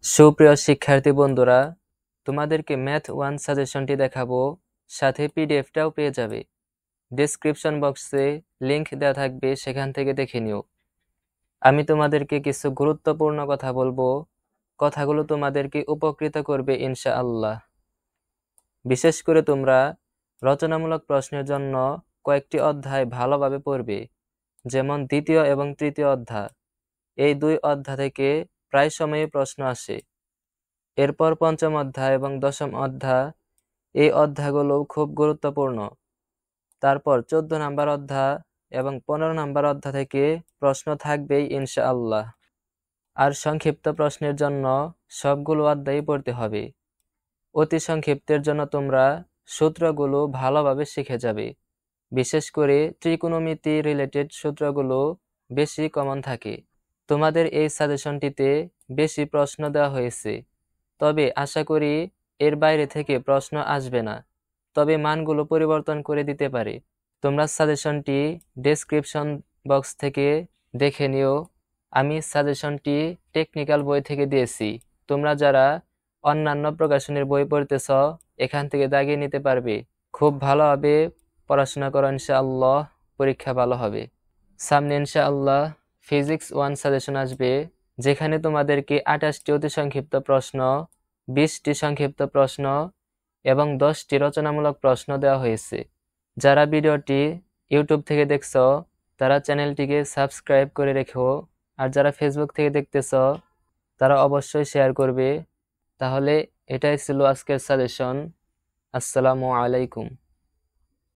সুপ্রিয় শিক্ষার্থী বন্ধুরা, তোমাদেরকে ম্যাথ 1 সাজেশনটি দেখাবো, সাথে পিডিএফটাও পেয়ে যাবে। ডেসক্রিপশন বক্সে লিংক দেওয়া থাকবে, সেখান থেকে দেখে নিও। আমি তোমাদেরকে কিছু গুরুত্বপূর্ণ কথা বলবো, কথাগুলো তোমাদেরকে উপকৃত করবে ইনশাআল্লাহ। বিশেষ করে তোমরা রচনামূলক প্রশ্নের জন্য কয়েকটি অধ্যায় ভালোভাবে পড়বে, যেমন দ্বিতীয় এবং তৃতীয় অধ্যায়। এই দুই অধ্যায় থেকে প্রায় সময়ই প্রশ্ন আসে। এরপর পঞ্চম অধ্যায় এবং দশম অধ্যায়, এই অধ্যায়গুলো খুব গুরুত্বপূর্ণ। তারপর 14 নাম্বার অধ্যায় এবং 15 নাম্বার অধ্যায় থেকে প্রশ্ন থাকবেই ইনশাআল্লাহ। আর সংক্ষিপ্ত প্রশ্নের জন্য সবগুলো অধ্যায়ই পড়তে হবে। অতি সংক্ষিপ্তের জন্য তোমরা সূত্রগুলো ভালোভাবে শিখে যাবে। বিশেষ করে ত্রিকোণমিতি রিলেটেড সূত্রগুলো বেশি কমন থাকে। তোমাদের এই সাজেশনটিতে বেশি প্রশ্ন দেওয়া হয়েছে, তবে আশা করি এর বাইরে থেকে প্রশ্ন আসবে না, তবে মানগুলো পরিবর্তন করে দিতে পারে। তোমরা সাজেশনটি ডেসক্রিপশন বক্স থেকে দেখে নিও। আমি সাজেশনটি টেকনিক্যাল বই থেকে দিয়েছি। তোমরা যারা অন্যান্য প্রকাশনের বই পড়তেছ, এখান থেকে দাগিয়ে নিতে পারবে। খুব ভালোভাবে পড়াশোনা করো, ইনশাআল্লাহ পরীক্ষা ভালো হবে। সামনে ইনশাআল্লাহ ফিজিক্স 1 সাজেশন আসবে, যেখানে তোমাদেরকে 28টি অতি সংক্ষিপ্ত প্রশ্ন, 20টি সংক্ষিপ্ত প্রশ্ন এবং 10টি রচনামূলক প্রশ্ন দেওয়া হয়েছে। যারা ভিডিওটি ইউটিউব থেকে দেখছ, তারা চ্যানেলটিকে সাবস্ক্রাইব করে রেখো। আর যারা ফেসবুক থেকে দেখতেছ, তারা অবশ্যই শেয়ার করবে। তাহলে এটাই ছিল আজকের সাজেশন। আসসালামু আলাইকুম।